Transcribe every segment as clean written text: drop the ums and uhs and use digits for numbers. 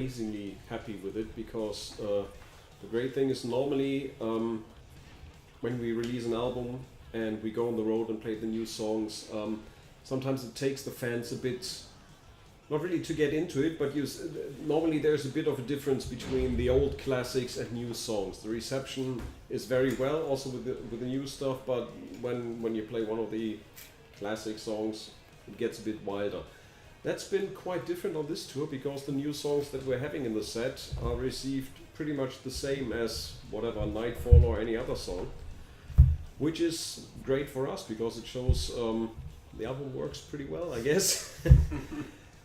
amazingly happy with it because the great thing is normally when we release an album and we go on the road and play the new songs, sometimes it takes the fans a bit, not really to get into it, but normally there's a bit of a difference between the old classics and new songs. The reception is very well also with the new stuff, but when you play one of the classic songs, it gets a bit wilder. That's been quite different on this tour because the new songs that we're having in the set are received pretty much the same as whatever Nightfall or any other song, which is great for us because it shows the album works pretty well, I guess.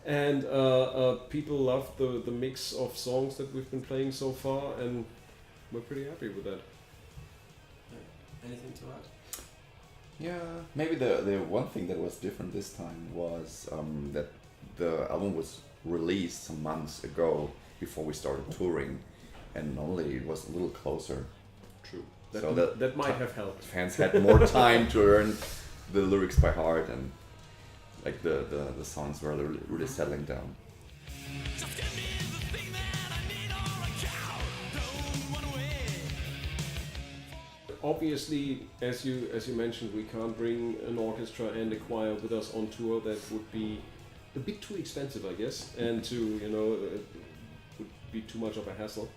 And people love the mix of songs that we've been playing so far, and we're pretty happy with that. Anything to add? Yeah, maybe the one thing that was different this time was that the album was released some months ago before we started touring, and normally it was a little closer. True. So that might have helped. Fans had more time to learn the lyrics by heart, and like the songs were really settling down. Obviously, as you mentioned, we can't bring an orchestra and a choir with us on tour. That would be a bit too expensive, I guess, and would be too much of a hassle.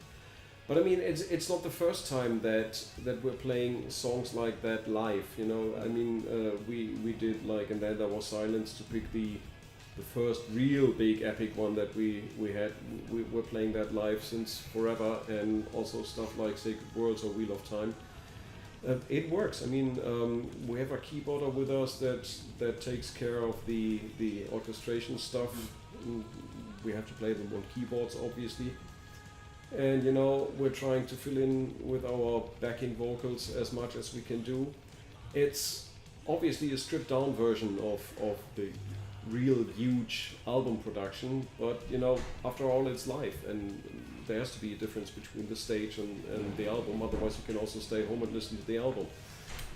But I mean, it's not the first time that we're playing songs like that live. I mean, we did like And Then There Was Silence to pick the first real big epic one that we had. We're playing that live since forever, and also stuff like Sacred Worlds or Wheel of Time. It works. I mean, we have a keyboarder with us that takes care of the orchestration stuff. We have to play them on keyboards, obviously. And we're trying to fill in with our backing vocals as much as we can do. It's obviously a stripped down version of the real huge album production, but after all, it's live, and there has to be a difference between the stage and the album. Otherwise, you can also stay home and listen to the album.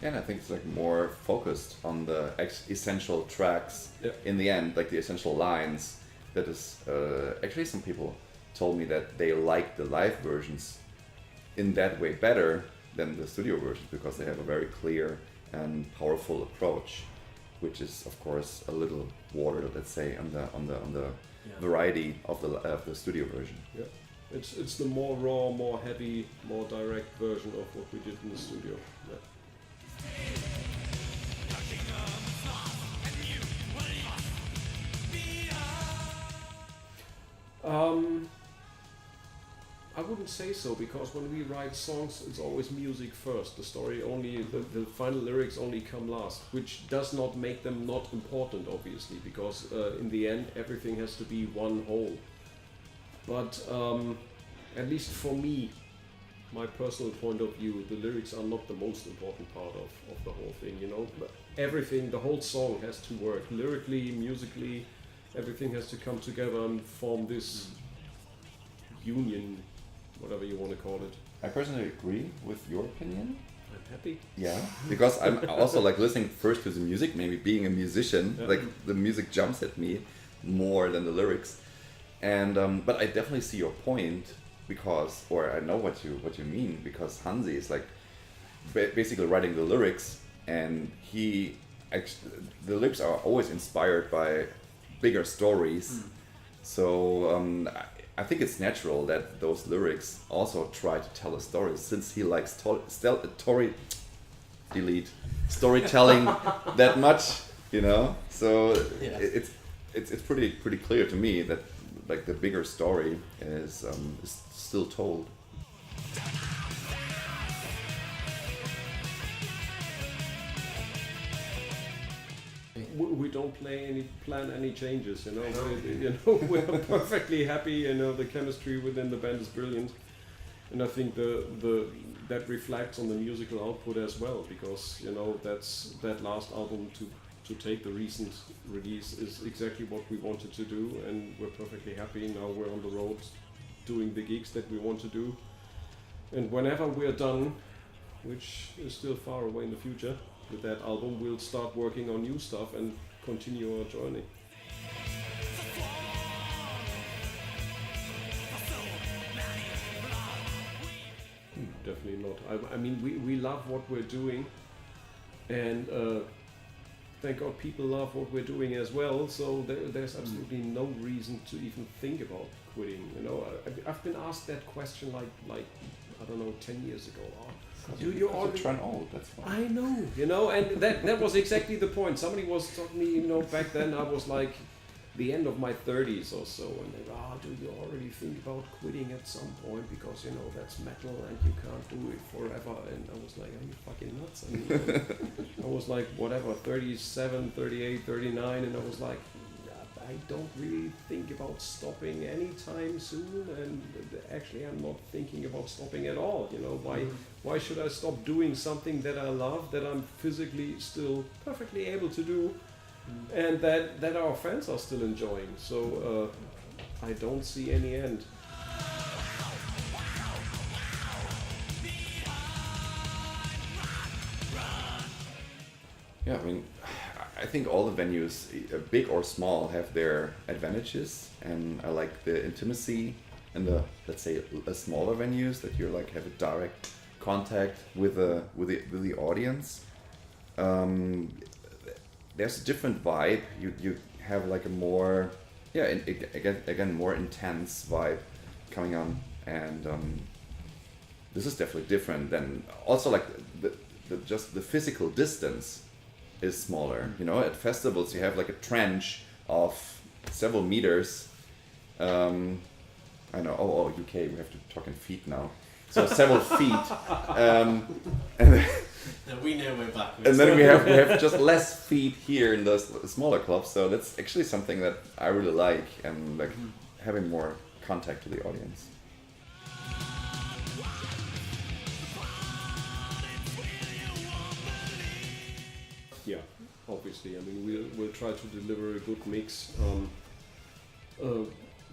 Yeah, and I think it's like more focused on the essential tracks. Yeah. In the end, like the essential lines. That is actually, some people told me that they like the live versions in that way better than the studio versions because they have a very clear and powerful approach, which is of course a little watered, let's say, on the variety of the studio version. Yeah, it's the more raw, more heavy, more direct version of what we did in the studio. Yeah. I wouldn't say so, because when we write songs, it's always music first. The story only, the final lyrics only come last, which does not make them not important, obviously, because in the end, everything has to be one whole. But at least for me, my personal point of view, the lyrics are not the most important part of the whole thing, But everything, the whole song has to work. Lyrically, musically, everything has to come together and form this union, whatever you want to call it. I personally agree with your opinion. I'm happy. Yeah, because I'm also like listening first to the music, maybe being a musician, like the music jumps at me more than the lyrics. And but I definitely see your point, because, or I know what you mean, because Hansi is like basically writing the lyrics, and the lyrics are always inspired by bigger stories. So I think it's natural that those lyrics also try to tell a story, since he likes storytelling that much, So it's pretty clear to me that like the bigger story is still told. We don't plan any changes, We're perfectly happy, the chemistry within the band is brilliant, and I think that reflects on the musical output as well, because that last album to take the recent release is exactly what we wanted to do, and we're perfectly happy. Now we're on the road doing the gigs that we want to do, and whenever we're done, which is still far away in the future, with that album, we'll start working on new stuff and continue our journey. definitely not. I mean, we love what we're doing, and thank God people love what we're doing as well. So there's absolutely no reason to even think about quitting. You know, I've been asked that question like I don't know 10 years ago. You already turn old. That's why. I know, you know, and that was exactly the point. Somebody was talking to me, you know, back then I was like the end of my 30s or so, and they go, do you already think about quitting at some point, because you know that's metal and you can't do it forever? And I was like, are you fucking nuts? I mean, I was like whatever, 37, 38, 39, and I was like, I don't really think about stopping anytime soon, and actually I'm not thinking about stopping at all. You know, why should I stop doing something that I love, that I'm physically still perfectly able to do, and that our fans are still enjoying? So I don't see any end. Yeah, I mean, I think all the venues, big or small, have their advantages, and I like the intimacy and the, let's say, smaller venues that you like have a direct contact with the audience. There's a different vibe. You have like a more, again more intense vibe coming on, and this is definitely different than also like the physical distance is smaller. You know, at festivals you have like a trench of several meters. I know. Oh, UK. We have to talk in feet now. So several feet, and No, we know we're backwards. and then we have just less feet here in the smaller clubs. So that's actually something that I really like, and like having more contact to the audience. Yeah, obviously. I mean, we'll try to deliver a good mix.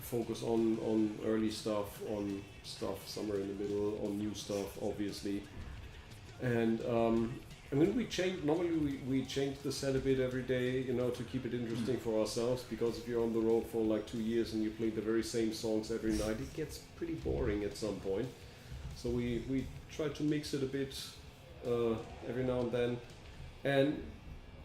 Focus on early stuff, on stuff somewhere in the middle, on new stuff, obviously. And I mean, we change the set a bit every day, you know, to keep it interesting for ourselves. Because if you're on the road for like 2 years and you play the very same songs every night, it gets pretty boring at some point. So we try to mix it a bit every now and then. And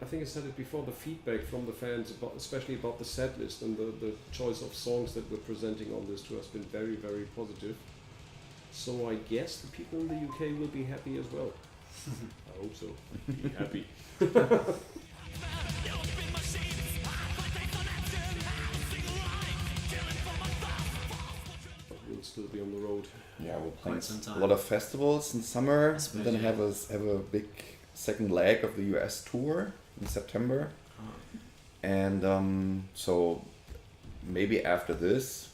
I think I said it before, the feedback from the fans, especially about the set list and the choice of songs that we're presenting on this tour, has been very, very positive. So I guess the people in the UK will be happy as well. I hope so. Be happy. We'll still be on the road. Yeah, we're playing Quite some time. a lot of festivals in summer, I suppose, and then yeah. have a big second leg of the US tour in September. And so maybe after this,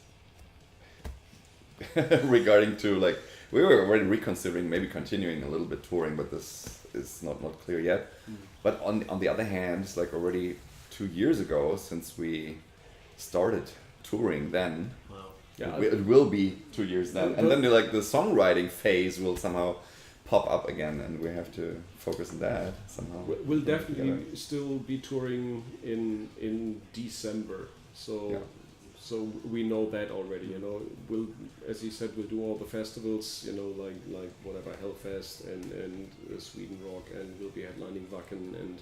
regarding to like, we were already reconsidering maybe continuing a little bit touring, but this is not clear yet. But on the other hand, it's like already 2 years ago since we started touring then. Wow. Yeah, It will be 2 years then, and then the songwriting phase will somehow pop up again, and we have to focus on that somehow. we'll definitely still be touring in December. So. Yeah. So we know that already, you know. We'll, as he said, we'll do all the festivals, you know, like whatever, Hellfest and Sweden Rock, and we'll be headlining Wacken, and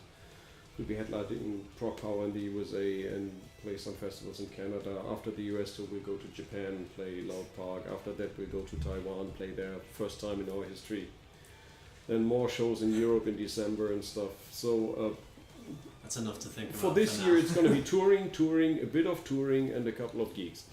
we'll be headlining Prog Power in the USA, and play some festivals in Canada. After the US tour, we'll go to Japan, play Loud Park. After that, we'll go to Taiwan, play there, first time in our history. Then more shows in Europe in December and stuff. So. That's enough to think about. For this now. year, it's going to be touring, a bit of touring, and a couple of gigs.